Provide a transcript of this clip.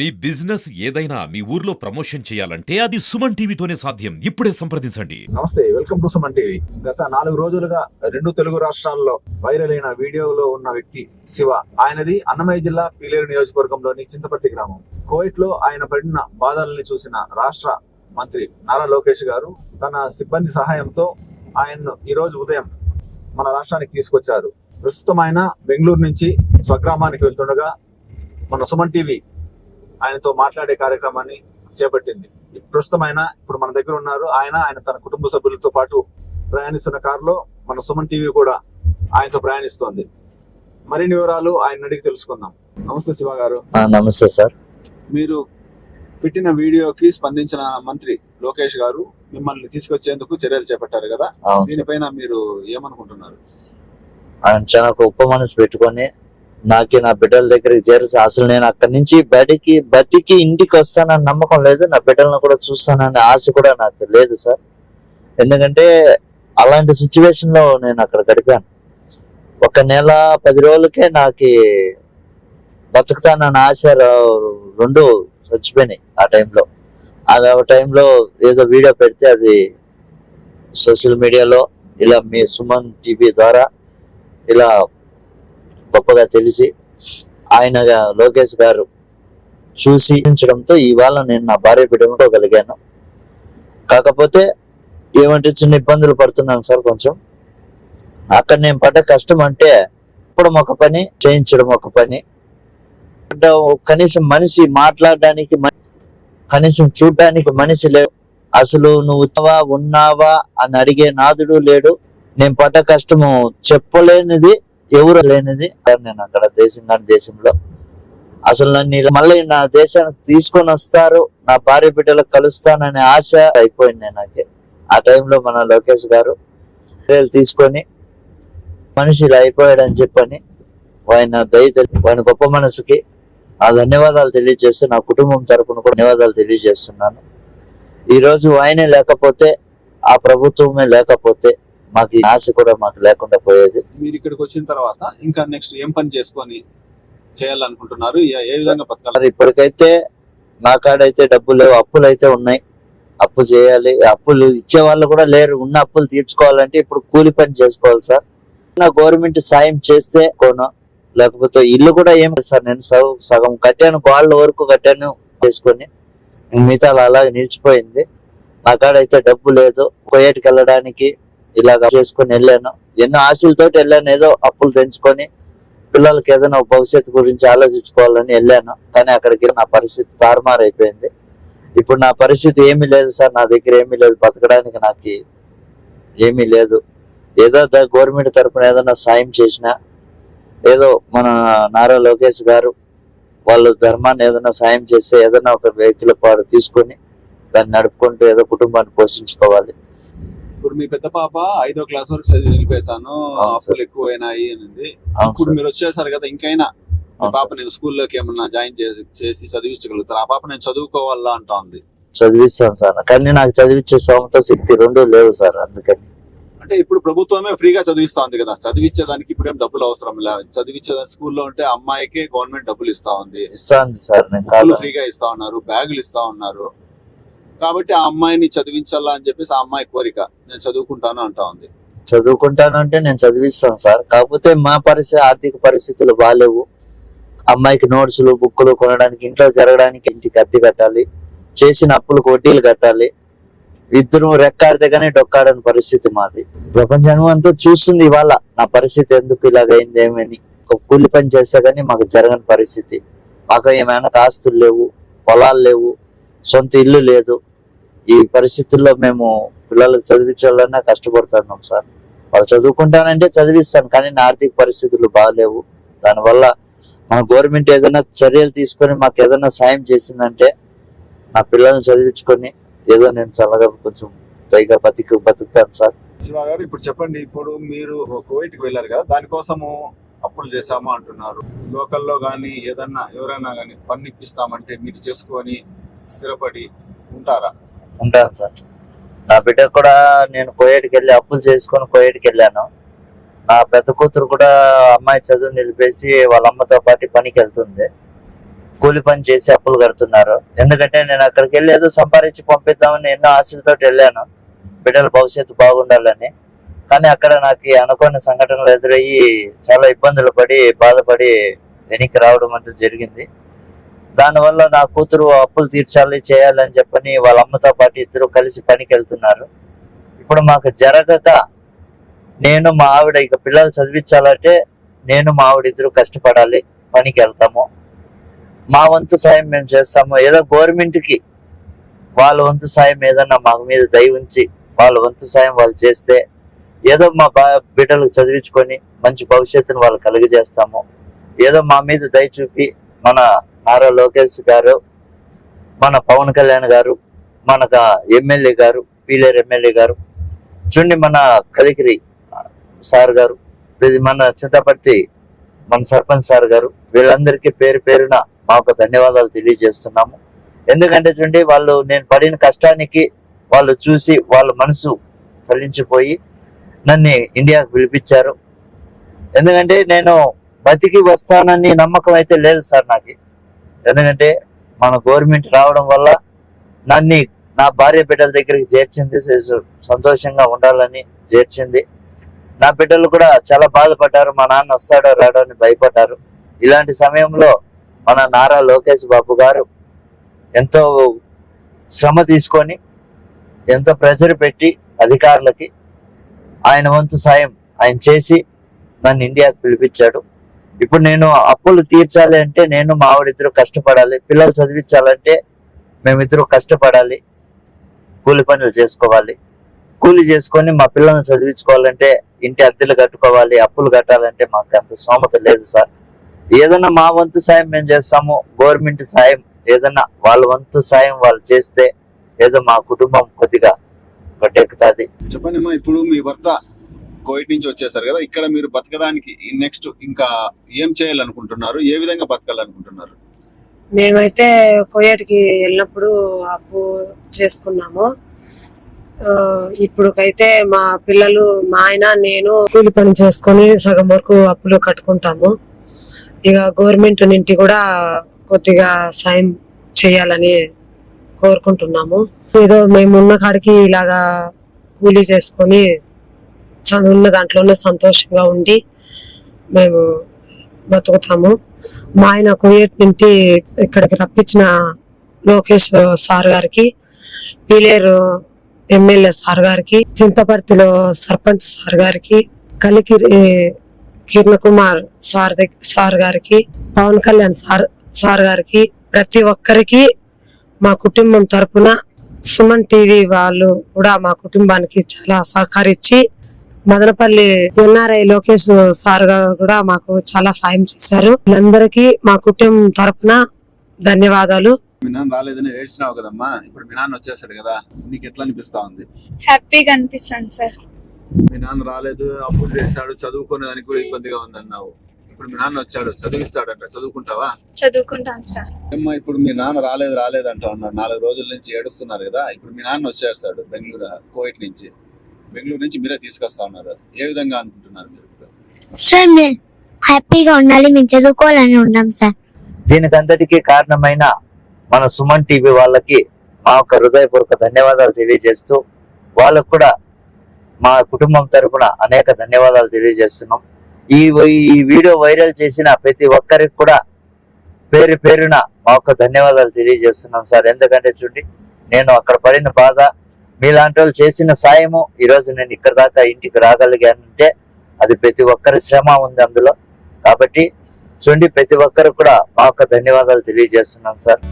మీ business ఏదైనా మీ ఊర్లో promotion చేయాలంటే అది సుమన్ టీవీతోనే సాధ్యం. ఇప్పుడే సంప్రదించండి. నమస్తే, వెల్కమ్ టు సుమన్ టీవీ. గత 4 రోజులుగా 2 తెలుగు రాష్ట్రాల్లో వైరల్ అయిన వీడియోలో ఉన్న వ్యక్తి శివ. ఆయనది అన్నమయ్య జిల్లా పీలేరు నియోజకవర్గంలోని చింతపర్తి గ్రామం. కోవిడ్ లో ఆయన పడిన బాధల్ని చూసిన రాష్ట్ర మంత్రి నారా లోకేష్ గారు తన సిబ్బంది సహాయంతో ఆయన్ను ఈ రోజు ఉదయం మన రాష్ట్రానికి తీసుకొచ్చారు. ప్రస్తుతం ఆయన బెంగళూరు నుంచి స్వగ్రామానికి వెళ్తుండగా మన సుమన్ టీవీ ఆయనతో మాట్లాడే కార్యక్రమాన్ని చేపట్టింది. ప్రస్తుతం ఆయన ఇప్పుడు మన దగ్గర ఉన్నారు. ఆయన తన కుటుంబ సభ్యులతో పాటు ప్రయాణిస్తున్న కారులో మన సుమన్ టీవీ కూడా ఆయనతో ప్రయాణిస్తోంది. మరిన్ని వివరాలు ఆయన అడిగి తెలుసుకుందాం. నమస్తే శివ గారు. నమస్తే సార్. మీరు పెట్టిన వీడియోకి స్పందించిన మంత్రి లోకేష్ గారు మిమ్మల్ని తీసుకొచ్చేందుకు చర్యలు చేపట్టారు కదా, దీనిపైన మీరు ఏమనుకుంటున్నారు? ఆయన చాలా గొప్ప మనసు పెట్టుకొని నాకు నా బిడ్డల దగ్గరికి చేరేసి అసలు నేను అక్కడి నుంచి బతికి ఇంటికి వస్తానని నమ్మకం లేదు. నా బిడ్డలను కూడా చూస్తానని ఆశ కూడా నాకు లేదు సార్. ఎందుకంటే అలాంటి సిచ్యువేషన్ లో నేను అక్కడ గడిపాను. 1 నెల 10 రోజులకే నాకు బతుకుతానన్న ఆశ 2 చచ్చిపోయినాయి. ఆ టైంలో ఏదో వీడియో పెడితే అది సోషల్ మీడియాలో ఇలా మీ సుమన్ టీవీ ద్వారా ఇలా గొప్పగా తెలిసి ఆయన లోకేష్ గారు చూసి ఉంచడంతో ఇవాళ నేను నా భార్య బిడ్డగలిగాను. కాకపోతే ఏమంటే చిన్న ఇబ్బందులు పడుతున్నాను సార్. కొంచెం అక్కడ నేను పడ్డ కష్టం అంటే ఇప్పుడు ఒక పని చేయించడం ఒక పని, కనీసం మనిషి మాట్లాడడానికి కనీసం చూడడానికి మనిషి లేడు. అసలు నువ్వు ఉన్నావా అని అడిగే నాదుడు లేడు. నేను పడ్డ కష్టము చెప్పలేనిది ఎవరు లేనిది. నేను అక్కడ దేశంలో అసలు నన్ను మళ్ళీ నా దేశానికి తీసుకొని వస్తారు, నా భార్య బిడ్డలకు కలుస్తాననే ఆశ అయిపోయింది నాకు. ఆ టైంలో మన లోకేష్ గారు తీసుకొని మనిషి ఇలా అయిపోయాడని చెప్పని ఆయన ఆయన గొప్ప మనసుకి ఆ ధన్యవాదాలు తెలియజేస్తూ నా కుటుంబం తరపున కూడా ధన్యవాదాలు తెలియజేస్తున్నాను. ఈ రోజు ఆయనే లేకపోతే, ఆ ప్రభుత్వమే లేకపోతే మాకు ఈ ఆశ కూడా మాకు లేకుండా పోయేది. మీరు ఇక్కడికి వచ్చిన తర్వాత ఇంకా నెక్స్ట్ ఏం పని చేసుకొని చేయాలనుకుంటున్నారు? ఏ విధంగా బతకాలి? ఇప్పటికైతే నా కాడైతే డబ్బులు లేవు, అప్పులు అయితే ఉన్నాయి. అప్పు చేయాలి. అప్పులు ఇచ్చే వాళ్ళు కూడా లేరు. ఉన్న అప్పులు తీర్చుకోవాలంటే ఇప్పుడు కూలి పని చేసుకోవాలి సార్. నా గవర్నమెంట్ సాయం చేస్తే లేకపోతే ఇల్లు కూడా ఏం సార్. నేను సగం కట్టాను, వాళ్ళ వరకు కట్టాను చేసుకొని, మిగతా అలాగే నిలిచిపోయింది. నా కాడైతే డబ్బు లేదు. కోయేటికి వెళ్ళడానికి ఇలాగా చేసుకొని వెళ్ళాను. ఎన్నో ఆశలతోటి వెళ్ళాను. ఏదో అప్పులు తెంచుకొని పిల్లలకి ఏదైనా భవిష్యత్తు గురించి ఆలోచించుకోవాలని వెళ్ళాను. కానీ అక్కడికి నా పరిస్థితి తారుమారు అయిపోయింది. ఇప్పుడు నా పరిస్థితి ఏమీ లేదు సార్. నా దగ్గర ఏమీ లేదు, బతకడానికి నాకు ఏమీ లేదు. ఏదో గవర్నమెంట్ తరఫున ఏదైనా సాయం చేసినా, ఏదో మన నారా లోకేష్ గారు వాళ్ళు ధర్మాన్ని ఏదైనా సాయం చేస్తే ఏదైనా ఒక వెహికల్ పాడు తీసుకొని దాన్ని నడుపుకుంటూ ఏదో కుటుంబాన్ని పోషించుకోవాలి. ఇప్పుడు మీ పెద్ద పాప 5వ క్లాస్ వరకు చదివి నిలిపేశాను, అప్పులు ఎక్కువైనాయి అని. ఇప్పుడు మీరు వచ్చేసారు కదా, ఇంకైనా పాప నేను స్కూల్లోకి ఏమన్నా జాయిన్ చేసి చదివించగలుగుతారు? ఆ పాప నేను చదువుకోవాలా అంటా ఉంది. చదివిస్తాను సార్, కానీ నాకు చదివించే సొంత శక్తి 2 లేవు సార్. అందుకని అంటే ఇప్పుడు ప్రభుత్వమే ఫ్రీగా చదివిస్తా ఉంది కదా, చదివించేదానికి ఇప్పుడు ఏం డబ్బులు అవసరం లేదు. చదివించే స్కూల్లో ఉంటే అమ్మాయికే గవర్నమెంట్ డబ్బులు ఇస్తా ఉంది. ఇస్తాంది సార్, ఫ్రీగా ఇస్తా ఉన్నారు, బ్యాగులు ఇస్తా ఉన్నారు. కాబట్టి ఆ అమ్మాయిని చదివించాలా అని చెప్పేసి ఆ అమ్మాయి కోరిక, నేను చదువుకుంటాను అంటా ఉంది. చదువుకుంటాను అంటే నేను చదివిస్తాను సార్. కాకపోతే మా ఆర్థిక పరిస్థితులు బాగాలేవు. అమ్మాయికి నోట్స్లు బుక్కులు కొనడానికి, ఇంట్లో జరగడానికి ఇంటికి అద్దె కట్టాలి, చేసిన అప్పులకు వడ్డీలు కట్టాలి. ఇద్దరు రెక్కాడితే గానీ డొక్కాడని పరిస్థితి మాది. ప్రపంచం అంతా చూస్తుంది ఇవాళ నా పరిస్థితి ఎందుకు ఇలాగైంది ఏమని. ఒక కూలి పని చేస్తే గానీ మాకు జరగని పరిస్థితి. మాకు ఏమైనా ఆస్తులు లేవు, పొలాలు లేవు, సొంత ఇల్లు లేదు. ఈ పరిస్థితుల్లో మేము పిల్లలకు చదివించాలన్నా కష్టపడుతున్నాం సార్. వాళ్ళు చదువుకుంటానంటే చదివిస్తాను, కానీ నా ఆర్థిక పరిస్థితులు బాగాలేవు. దానివల్ల మన గవర్నమెంట్ ఏదైనా చర్యలు తీసుకొని మాకు ఏదైనా సాయం చేసిందంటే నా పిల్లల్ని చదివించుకొని ఏదో నేను చల్లగా కొంచెం పైగా బతుకుతాను సార్. శివ గారు, ఇప్పుడు చెప్పండి, ఇప్పుడు మీరు కువైట్కి వెళ్ళారు కదా, దానికోసము అప్పులు చేశాము అంటున్నారు. లోకల్లో గానీ ఏదన్నా ఎవరైనా గానీ పన్ను ఇప్పిస్తామంటే మీరు చేసుకొని స్థిరపడి ఉంటారా? ఉంటాను సార్. నా బిడ్డ కూడా నేను కోయేటికి వెళ్ళి అప్పులు చేసుకొని కోయేటికి వెళ్ళాను. నా పెద్ద కూతురు కూడా అమ్మాయి చదువు నిలిపేసి వాళ్ళ అమ్మతో పాటు పనికి వెళ్తుంది. కూలి పని చేసి అప్పులు కడుతున్నారు. ఎందుకంటే నేను అక్కడికి వెళ్ళి ఏదో సంపాదించి పంపిద్దామని ఎన్నో ఆశలతో వెళ్ళాను, బిడ్డల భవిష్యత్తు బాగుండాలని. కానీ అక్కడ నాకు అనుకోని సంఘటనలు ఎదురయ్యి చాలా ఇబ్బందులు పడి బాధపడి వెనక్కి రావడం అంటే జరిగింది. దానివల్ల నా కూతురు అప్పులు తీర్చాలి చేయాలని చెప్పని వాళ్ళ అమ్మతో పాటు ఇద్దరు కలిసి పనికి వెళ్తున్నారు. ఇప్పుడు మాకు జరగక నేను మా ఆవిడ ఇక పిల్లలు చదివించాలంటే నేను మా ఆవిడ ఇద్దరు కష్టపడాలి, పనికి వెళ్తాము. మా వంతు సాయం మేము చేస్తాము. ఏదో గవర్నమెంట్ కి వాళ్ళ వంతు సాయం ఏదన్నా మా మీద దయ ఉంచి వాళ్ళ వంతు సాయం వాళ్ళు చేస్తే ఏదో మా బిడ్డలకు చదివించుకొని మంచి భవిష్యత్తును వాళ్ళు కలుగజేస్తాము. ఏదో మా మీద దయ చూపి మన నారా లోకేష్ గారు, మన పవన్ కళ్యాణ్ గారు, మన ఎమ్మెల్యే గారు, పీలేరు ఎమ్మెల్యే గారు, చూడండి మన కలికిరి సార్ గారు, ఇది మన చింతపర్తి మన సర్పంచ్ సార్ గారు, వీళ్ళందరికీ పేరు పేరున మాకు ధన్యవాదాలు తెలియజేస్తున్నాము. ఎందుకంటే చూడండి వాళ్ళు నేను పడిన కష్టానికి వాళ్ళు చూసి వాళ్ళ మనసు ఫలించిపోయి నన్ను ఇండియాకు పిలిపించారు. ఎందుకంటే నేను బతికి వస్తానని నమ్మకం అయితే లేదు సార్ నాకు. ఎందుకంటే మన గవర్నమెంట్ రావడం వల్ల నన్ను నా భార్య బిడ్డల దగ్గరికి చేర్చింది, సంతోషంగా ఉండాలని చేర్చింది. నా బిడ్డలు కూడా చాలా బాధపడ్డారు, మా నాన్న వస్తాడో రాడో అని భయపడ్డారు. ఇలాంటి సమయంలో మన నారా లోకేష్ బాబు గారు ఎంతో శ్రమ తీసుకొని ఎంతో ప్రెజర్ పెట్టి అధికారులకి ఆయన వంతు సాయం ఆయన చేసి నన్ను ఇండియాకు పిలిపించాడు. ఇప్పుడు నేను అప్పులు తీర్చాలి అంటే నేను మా ఆవిడిద్దరు కష్టపడాలి, పిల్లలు చదివించాలంటే మేమిద్దరు కష్టపడాలి, కూలి పనులు చేసుకోవాలి. కూలి చేసుకొని మా పిల్లల్ని చదివించుకోవాలంటే ఇంటి అద్దెలు కట్టుకోవాలి, అప్పులు కట్టాలంటే మాకు అంత స్తోమత లేదు సార్. ఏదన్నా మా వంతు సాయం మేము చేస్తాము. గవర్నమెంట్ సాయం ఏదన్నా వాళ్ళ వంతు సాయం వాళ్ళు చేస్తే ఏదో మా కుటుంబం కొద్దిగా గట్టెక్కుతుంది. చెప్పండి అమ్మా, ఇప్పుడు మీ భర్త కోవిడ్ నుంచి వచ్చేసారు కదా, ఇక్కడ మీరు బతకడానికి నెక్స్ట్ ఇంకా ఏం చేయాలనుకుంటున్నారు, ఏ విధంగా బతకాలనుకుంటున్నారు? మేమైతే కోయట్కి వెళ్ళినప్పుడు అప్పు చేసుకున్నాము. ఇప్పుడుకైతే మా పిల్లలు, మా ఆయన, నేను కూలి పని చేసుకొని సగం వరకు అప్పులు కట్టుకుంటాము. ఇక గవర్నమెంట్ నుండి కూడా కొద్దిగా సాయం చేయాలని కోరుకుంటున్నాము. ఏదో మేము ఉన్న కాడికి ఇలాగా కూలీ చేసుకొని చదువున్న దాంట్లోనే సంతోషంగా ఉండి మేము బతుకుతాము. మా ఆయన కువైట్ నుండి ఇక్కడికి రప్పించిన లోకేష్ సార్ గారికి, పీలేరు ఎమ్మెల్యే సార్ గారికి, చింతపర్తిలో సర్పంచ్ సార్ గారికి, కలికిరి కిరణ్ కుమార్ సార్ గారికి, పవన్ కళ్యాణ్ సార్ గారికి, ప్రతి ఒక్కరికి మా కుటుంబం తరపున సుమన్ టీవీ వాళ్ళు కూడా మా కుటుంబానికి చాలా సహకరించి, మదనపల్లి ఎన్ఆర్ఐ లోకేష్ సార్ గారు కూడా మాకు చాలా సాయం చేశారు. వీళ్ళందరికీ మా కుటుంబం తరపున ధన్యవాదాలు. మీ నాన్న రాలేదని ఏడ్చినావు కదమ్మా, ఇప్పుడు మీ నాన్న వచ్చేసాడు కదా, నీకు ఎట్లా అనిపిస్తా ఉంది? హ్యాపీగా అనిపిస్తుంది సార్. మీ నాన్న రాలేదు, అప్పులు చేస్తాడు, చదువుకునేదానికి కూడా ఇబ్బందిగా ఉంది అన్నావు. ఇప్పుడు మీ నాన్న వచ్చాడు, చదివిస్తాడంట, చదువుకుంటావా? చదువుకుంటాను సార్. అమ్మా, ఇప్పుడు మీ నాన్న రాలేదు అంటా ఉన్నారు, 4 రోజుల నుంచి ఏడుస్తున్నారు కదా. ఇప్పుడు మీ నాన్న వచ్చేస్తాడు బెంగళూరు, కోవిడ్ నుంచి, బెంగళూరు నుంచి మీరే తీసుకొస్తా ఉన్నారు. ఏ విధంగా అనుకుంటున్నారు మీరు? సార్ మేము హ్యాపీగా ఉండాలి, మేము చదువుకోవాలని ఉన్నాం సార్. దీనికంతటికీ కారణమైన మన సుమన్ టీవీ వాళ్ళకి మా యొక్క హృదయపూర్వక ధన్యవాదాలు తెలియజేస్తూ, వాళ్ళకు కూడా మా కుటుంబం తరపున అనేక ధన్యవాదాలు తెలియజేస్తున్నాం. ఈ వీడియో వైరల్ చేసిన ప్రతి ఒక్కరికి కూడా పేరు పేరున మా యొక్క ధన్యవాదాలు తెలియజేస్తున్నాం సార్. ఎందుకంటే చూడండి, నేను అక్కడ పడిన బాధ, మీలాంటి వాళ్ళు చేసిన సాయము ఈరోజు నేను ఇక్కడ దాకా ఇంటికి రాగలిగానంటే అది ప్రతి ఒక్కరి శ్రమ ఉంది అందులో. కాబట్టి చూడండి, ప్రతి ఒక్కరు కూడా మా యొక్క ధన్యవాదాలు తెలియజేస్తున్నాం సార్.